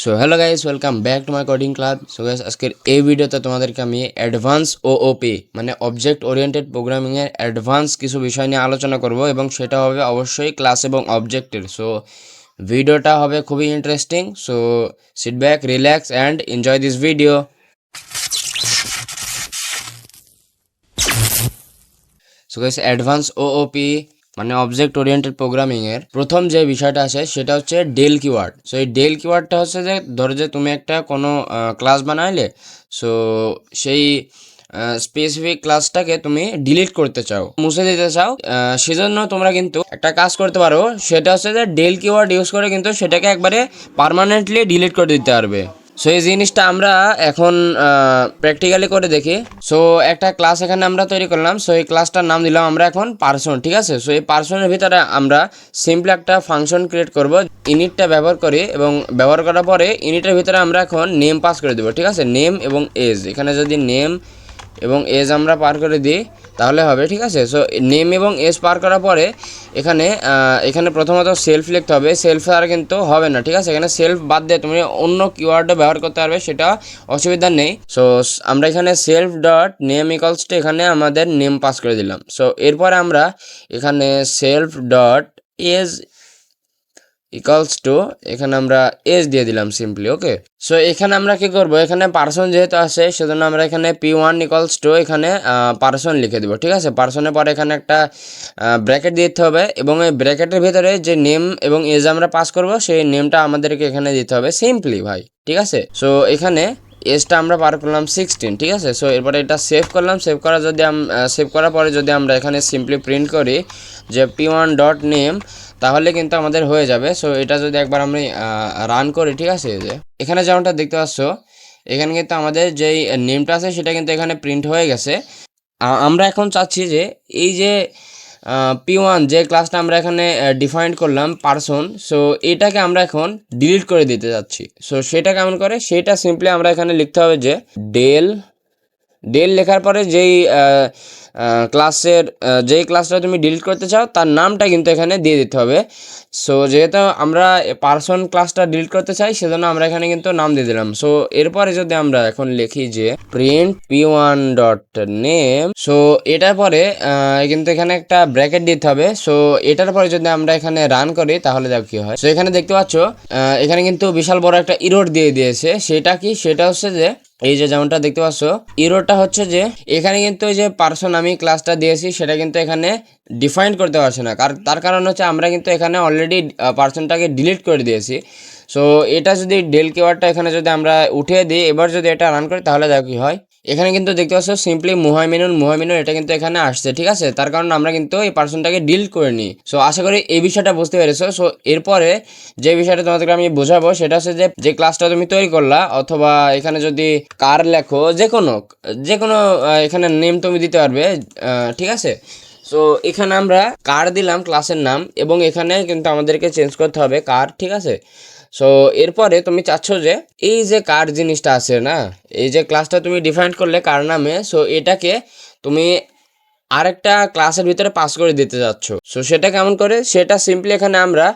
So hello guys, welcome back to my coding club. So guys, আজকের এই ভিডিওতে তোমাদেরকে আমি অ্যাডভান্স ওওপি মানে অবজেক্ট ওরিয়েন্টেড প্রোগ্রামিংয়ের অ্যাডভান্স কিছু বিষয় নিয়ে আলোচনা করব এবং সেটা হবে অবশ্যই ক্লাস এবং অবজেক্টের। সো ভিডিওটা হবে খুবই interesting. So sit back, relax and enjoy this video. So guys, advance OOP মানে অবজেক্ট ওরিয়েন্টেড প্রোগ্রামিং এর প্রথম যে বিষয়টা আছে সেটা হচ্ছে ডেল কিওয়ার্ড। সো এই ডেল কিওয়ার্ডটা হচ্ছে যে ধরো যে তুমি একটা কোনো ক্লাস বানাইলে, সো সেই স্পেসিফিক ক্লাসটাকে তুমি ডিলিট করতে চাও, মুছে দিতে চাও, সেজন্য তোমরা কিন্তু একটা কাজ করতে পারো। সেটা হচ্ছে যে ডেল কিওয়ার্ড ইউজ করে কিন্তু সেটাকে একবারে পার্মানেন্টলি ডিলিট করে দিতে পারবে। সো এই জিনিসটা আমরা এখন প্র্যাকটিক্যালি করে দেখি। সো একটা ক্লাস এখানে আমরা তৈরি করলাম। সো এই ক্লাসটার নাম দিলাম আমরা এখন পার্সন, ঠিক আছে। সো এই পার্সনের ভিতরে আমরা সিম্পলি একটা ফাংশন ক্রিয়েট করব ইনিটটা ব্যবহার করে, এবং ব্যবহার করার পরে ইনিটের ভিতরে আমরা এখন নেম পাস করে দেবো, ঠিক আছে। নেম এবং এজ, এখানে যদি নেম এবং এজ আমরা পার করে দিই তাহলে হবে, ঠিক আছে। সো নেম এবং এজ পার করার পরে এখানে এখানে প্রথমত সেলফ লিখতে হবে। সেলফ আর কিন্তু হবে না, ঠিক আছে। এখানে সেলফ বাদ দিয়ে তুমি অন্য কিওয়ার্ডও ব্যবহার করতে পারবে, সেটা অসুবিধা নেই। সো আমরা এখানে self dot name equals two এখানে আমাদের নেম পাস করে দিলাম। সো এরপরে আমরা এখানে self dot age equals to এখানে আমরা এজ দিয়ে দিলাম সিম্পলি, ওকে। সো এখানে আমরা কি করব, এখানে পার্সন যেহেতু আছে সেজন্য আমরা এখানে p1 ইকালস টু এখানে পার্সন লিখে দিব, ঠিক আছে। পার্সনের পরে এখানে একটা ব্র্যাকেট দিতে হবে, এবং এই ব্র্যাকেটের ভিতরে যে নেম এবং এজ আমরা পাস করব সেই নেমটা আমাদেরকে এখানে দিতে হবে সিম্পলি, ভাই, ঠিক আছে। সো এখানে এজটা আমরা পার করলাম 16, ঠিক আছে। সো এরপরে এটা সেভ করলাম। সেভ করার পরে যদি আমরা এখানে সিম্পলি প্রিন্ট করি যে p1 ডট নেম, তাহলে কিন্তু আমাদের হয়ে যাবে। সো এটা যদি একবার আমি রান করি, ঠিক আছে, যে এখানে যেমনটা দেখতে পাচ্ছ এখানে কিন্তু আমাদের যেই নেমটা আছে সেটা কিন্তু এখানে প্রিন্ট হয়ে গেছে। আমরা এখন চাচ্ছি যে এই যে p1 যে ক্লাসটা আমরা এখানে ডিফাইন করলাম পার্সন, সো এটাকে আমরা এখন ডিলিট করে দিতে যাচ্ছি। সো সেটা কেমন করে, সেটা সিম্পলি আমরা এখানে লিখতে হবে যে ডেল লেখার পরে যেই ক্লাসটা তুমি ডিলিট করতে চাও তার নামটা কিন্তু এখানে দিয়ে দিতে হবে। সো যেহেতু আমরা পার্সন ক্লাসটা ডিলিট করতে চাই সেজন্য আমরা এখানে কিন্তু নাম দিয়ে দিলাম। সো এরপরে যদি আমরা এখন লিখি যে print p1 dot name, so এটার পরে কিন্তু এখানে একটা ব্র্যাকেট দিতে হবে। সো এটার পরে যদি আমরা এখানে রান করি তাহলে দেখো কি হয়। সো এখানে দেখতে পাচ্ছ এখানে কিন্তু বিশাল বড় একটা ইরর দিয়ে দিয়েছে। সেটা কি, সেটা হচ্ছে যে এই যে যেমনটা দেখতে পাচ্ছ ইরোরটা হচ্ছে যে এখানে কিন্তু এই যে পার্সন আমি ক্লাসটা দিয়েছি সেটা কিন্তু এখানে ডিফাইন করতে পারছে না। তার কারণ হচ্ছে আমরা কিন্তু এখানে অলরেডি পার্সনটাকে ডিলিট করে দিয়েছি। সো এটা যদি ডেল কিওয়ার্ডটা এখানে যদি আমরা উঠিয়ে দিই, এবার যদি এটা রান করি তাহলে দেখো কি হয়। এখানে কিন্তু দেখতে পাচ্ছ সিম্পলি মুহাইমিনুন এটা কিন্তু এখানে আসছে, ঠিক আছে। তার কারণ আমরা কিন্তু এই পার্সনটাকে ডিলিট করে নিই। সো আশা করি এই বিষয়টা বুঝতে পেরেছো। সো এরপরে যে বিষয়টা তোমাদেরকে আমি বোঝাবো সেটা হচ্ছে যে ক্লাসটা তুমি তৈরি করলা, অথবা এখানে যদি কার লেখো, যে কোনো এখানে নেম তুমি দিতে পারবে, ঠিক আছে। সো এখানে আমরা কার দিলাম ক্লাসের নাম, এবং এখানে কিন্তু আমাদেরকে চেঞ্জ করতে হবে কার, ঠিক আছে। সো এরপরে তুমি চাচ্ছ যে এই যে কার জিনিসটা আছে না, এই যে ক্লাসটা তুমি ডিফাইন করলে কার নামে, সো এটাকে তুমি আরেকটা ক্লাসের ভিতরে পাস করে দিতে যাচ্ছ। সো সেটা কেমন করে, সেটা সিম্পলি এখানে আমরা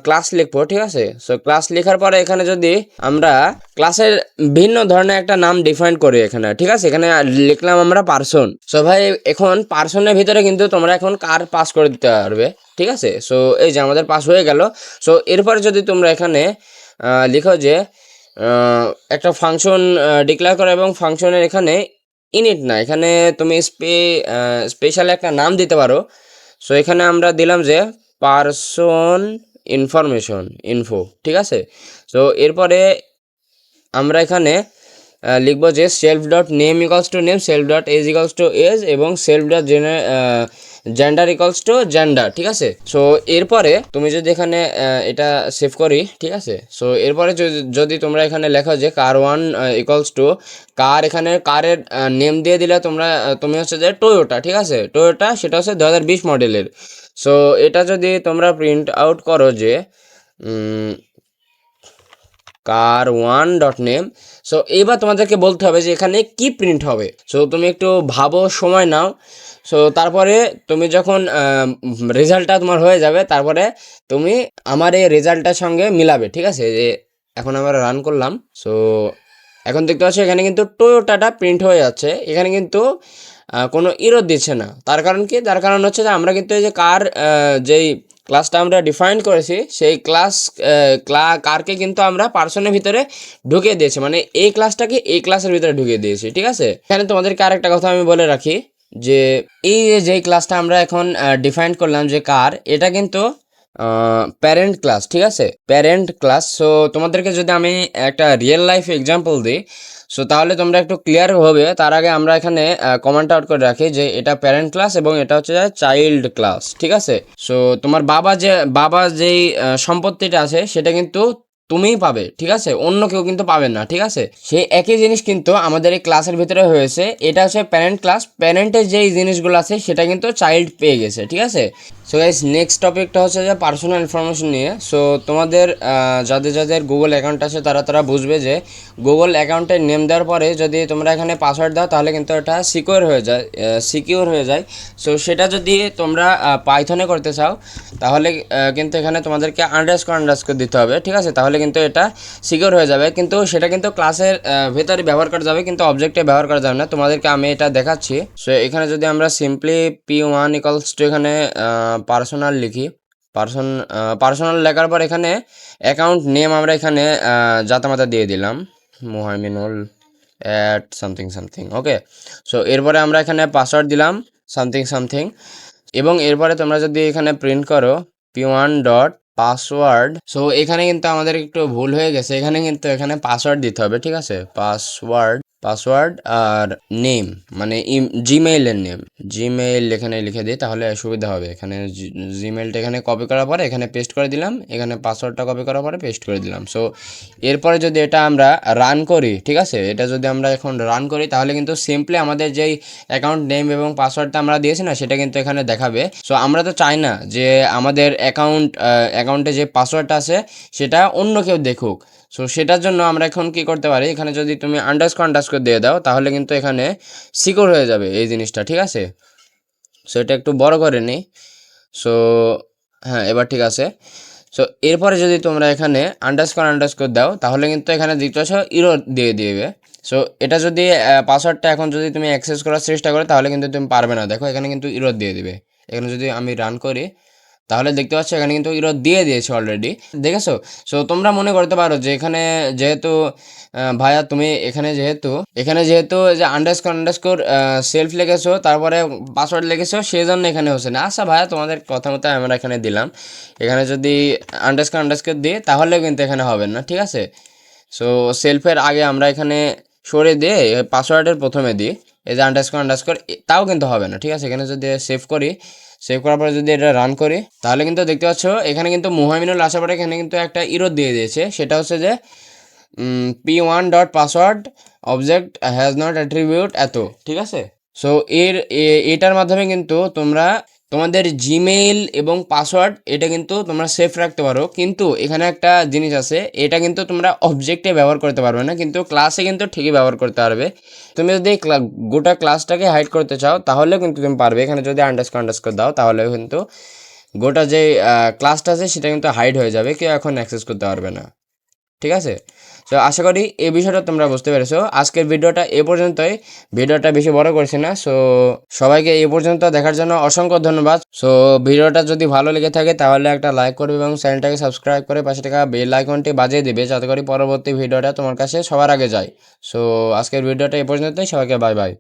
ক্লাস লিখবো, ঠিক আছে। সো ক্লাস লেখার পরে এখানে যদি আমরা ক্লাসের ভিন্ন ধরনের একটা নাম ডিফাইন করি এখানে, ঠিক আছে। এখানে লিখলাম আমরা পার্সন। সো ভাই এখন পার্সনের ভিতরে কিন্তু তোমরা এখন কার পাস করে দিতে পারবে, ঠিক আছে। সো এই যে আমাদের পাস হয়ে গেল। সো এরপরে যদি তোমরা এখানে লিখো যে একটা ফাংশন ডিক্লেয়ার করো, এবং ফাংশনের এখানে ইনিট না, এখানে তুমি স্পেশাল একটা নাম দিতে পারো। সো এখানে আমরা দিলাম যে পার্সন ইনফো, ঠিক আছে। সো এরপরে আমরা এখানে লিখবো যে self dot name equals to name, self dot age equals to age, এবং self dot gender equals to gender, ঠিক আছে। সো এরপরে তুমি যদি এখানে এটা সেভ করি, ঠিক আছে। সো এরপরে যদি তোমরা এখানে লেখো যে কার1 ইকলস টু কার, এখানে কারের নেম দিয়ে দিলে তুমি হচ্ছে যে টয়োটা, ঠিক আছে। টয়োটা সেটা হচ্ছে 2020 মডেলের। সো এটা যদি তোমরা প্রিন্ট আউট করো যে কার1 ডট নেম, সো এবার তোমাদেরকে বলতে হবে যে এখানে কি প্রিন্ট হবে। সো তুমি একটু ভাবো, সময় নাও। সো তারপরে তুমি যখন রেজাল্টটা তোমার হয়ে যাবে, তারপরে তুমি আমার এই রেজাল্টটার সঙ্গে মিলাবে, ঠিক আছে। যে এখন আমরা রান করলাম। সো এখন দেখতে পাচ্ছি এখানে কিন্তু টয়োটাটা প্রিন্ট হয়ে যাচ্ছে, এখানে কিন্তু কোনো ইরর দিচ্ছে না। তার কারণ কি? তার কারণ হচ্ছে যে আমরা কিন্তু এই যে কার যেই ক্লাসটা আমরা ডিফাইন করেছি সেই কারকে কিন্তু আমরা পার্সনের ভিতরে ঢুকিয়ে দিয়েছি, মানে এই ক্লাসটাকে এই ক্লাসের ভিতরে ঢুকিয়ে দিয়েছি, ঠিক আছে। এখানে তোমাদেরকে আরেকটা কথা আমি বলে রাখি যে এই যেই ক্লাসটা আমরা এখন ডিফাইন করলাম যে কার, এটা কিন্তু প্যারেন্ট ক্লাস, ঠিক আছে, প্যারেন্ট ক্লাস। সো তোমাদেরকে যদি আমি একটা রিয়েল লাইফ এক্সাম্পল দিই, সো তাহলে তোমরা একটু ক্লিয়ার হবে। তার আগে আমরা এখানে কমেন্ট আউট করে রাখি যে এটা প্যারেন্ট ক্লাস এবং এটা হচ্ছে চাইল্ড ক্লাস, ঠিক আছে। সো তোমার বাবা যেই সম্পত্তিটা আছে সেটা কিন্তু তুমিই পাবে, ঠিক আছে, অন্য কেউ কিন্তু পাবে না, ঠিক আছে। সেই একই জিনিস কিন্তু আমাদের এই ক্লাসের ভিতরে হয়েছে। এটা হচ্ছে প্যারেন্ট ক্লাস, প্যারেন্টের যেই জিনিসগুলো আছে সেটা কিন্তু চাইল্ড পেয়ে গেছে, ঠিক আছে। সো গাইস নেক্সট টপিকটা হচ্ছে যে পার্সোনাল ইনফরমেশন নিয়ে। সো তোমাদের যাদের যাদের গুগল অ্যাকাউন্ট আছে তারা বুঝবে যে গুগল অ্যাকাউন্টের নেম দেওয়ার পরে যদি তোমরা এখানে পাসওয়ার্ড দাও তাহলে কিন্তু এটা সিকিউর হয়ে যায়। সো সেটা যদি তোমরা পাইথনে করতে চাও তাহলে কিন্তু এখানে তোমাদেরকে আন্ডারস্কোর দিতে হবে, ঠিক আছে, তাহলে কিন্তু এটা সিকিউর হয়ে যাবে। কিন্তু সেটা কিন্তু ক্লাসের ভেতরে ব্যবহার করা যাবে, কিন্তু অবজেক্টে ব্যবহার করা যাবে না। তোমাদেরকে আমি এটা দেখাচ্ছি। সো এখানে যদি আমরা সিম্পলি p1 = এখানে পার্সোনাল লিখি, পার্সোনাল লেখার পর এখানে অ্যাকাউন্ট নেম আমরা এখানে জাতামাতা দিয়ে দিলাম, মুহাইমিনুল @something, ওকে। সো এরপরে আমরা এখানে পাসওয়ার্ড দিলাম সামথিং, এবং এরপরে তোমরা যদি এখানে প্রিন্ট করো p1 ডট পাসওয়ার্ড, সো এখানে কিন্তু আমাদের একটু ভুল হয়ে গেছে, এখানে পাসওয়ার্ড দিতে হবে, ঠিক আছে, পাসওয়ার্ড আর নেম, মানে জিমেইলের নেম, জিমেইল এখানে লিখে দিই তাহলে সুবিধা হবে। এখানে জিমেইলটা এখানে কপি করার পরে এখানে পেস্ট করে দিলাম, এখানে পাসওয়ার্ডটা কপি করার পরে পেস্ট করে দিলাম। সো এরপরে যদি এটা আমরা রান করি, ঠিক আছে, এটা যদি আমরা এখন রান করি তাহলে কিন্তু সিম্পলি আমাদের যেই অ্যাকাউন্ট নেম এবং পাসওয়ার্ডটা আমরা দিয়েছি না সেটা কিন্তু এখানে দেখাবে। সো আমরা তো চাই না যে আমাদের অ্যাকাউন্টে যে পাসওয়ার্ডটা আছে সেটা অন্য কেউ দেখুক। সো সেটার জন্য আমরা এখন কি করতে পারি, এখানে যদি তুমি আন্ডারস্কোর দিয়ে দাও তাহলে কিন্তু এখানে সিকিউর হয়ে যাবে এই জিনিসটা, ঠিক আছে। সো এটা একটু বড় করে নিই। সো হ্যাঁ, এবার ঠিক আছে। সো এরপরে যদি তোমরা এখানে আন্ডারস্কোর দাও তাহলে কিন্তু এখানে দেখতে পাচ্ছ ইরর দিয়ে দিবে। সো এটা যদি পাসওয়ার্ডটা এখন যদি তুমি অ্যাক্সেস করার চেষ্টা করো তাহলে কিন্তু তুমি পারবে না। দেখো এখানে কিন্তু ইরর দিয়ে দিবে। এখানে যদি আমি রান করি তাহলে দেখতে পাচ্ছ এখানে কিন্তু ইরর দিয়ে দিয়েছে অলরেডি, দেখেছো। সো তোমরা মনে করতে পারো যে এখানে যেহেতু ভাইয়া তুমি এখানে যেহেতু যে আন্ডারস্কোর সেলফ লিখেছো তারপরে পাসওয়ার্ড লিখেছো সেই জন্য এখানে হচ্ছে না। আচ্ছা ভাইয়া, তোমাদের কথা মতো আমরা এখানে দিলাম, এখানে যদি আন্ডারস্কোর দিই তাহলেও কিন্তু এখানে হবে না, ঠিক আছে। সো সেলফের আগে আমরা এখানে সরে দিয়ে পাসওয়ার্ডের প্রথমে দিই এই যে আন্ডারস্কোর, তাও কিন্তু হবে না, ঠিক আছে। এখানে যদি সেভ করার পরে যদি এটা রান করি তাহলে কিন্তু দেখতে পাচ্ছ এখানে কিন্তু মুহাইমিনুল আসার পরে এখানে কিন্তু একটা ইরর দিয়ে দিয়েছে, সেটা হচ্ছে যে p1 dot password object has not attribute এত, ঠিক আছে। সো এটার মাধ্যমে কিন্তু তোমরা তোমাদের জিমেইল এবং পাসওয়ার্ড এটা কিন্তু তোমরা সেফ রাখতে পারো। কিন্তু এখানে একটা জিনিস আছে, এটা কিন্তু তোমরা অবজেক্টে ব্যবহার করতে পারবে না, কিন্তু ক্লাসে কিন্তু ঠিকই ব্যবহার করতে পারবে। তুমি যদি গোটা ক্লাসটাকে হাইড করতে চাও তাহলেও কিন্তু তুমি পারবে। এখানে যদি আন্ডারস্কোর দাও তাহলেও কিন্তু গোটা যে ক্লাসটা আছে সেটা কিন্তু হাইড হয়ে যাবে, কেউ এখন অ্যাক্সেস করতে পারবে না, ঠিক আছে। তো আশা করি এই বিষয়টা তোমরা বুঝতে পেরেছো। আজকের ভিডিওটা এ পর্যন্তই, ভিডিওটা বেশি বড় করছি না। সো সবাইকে এ পর্যন্ত দেখার জন্য অসংখ্য ধন্যবাদ। সো ভিডিওটা যদি ভালো লেগে থাকে তাহলে একটা লাইক করবে এবং চ্যানেলটাকে সাবস্ক্রাইব করে পাশে থাকা বেল আইকনটি বাজিয়ে দিবে যাতে করে পরবর্তী ভিডিওটা তোমার কাছে সবার আগে যায়। সো আজকের ভিডিওটা এ পর্যন্তই, সবাইকে বাই বাই।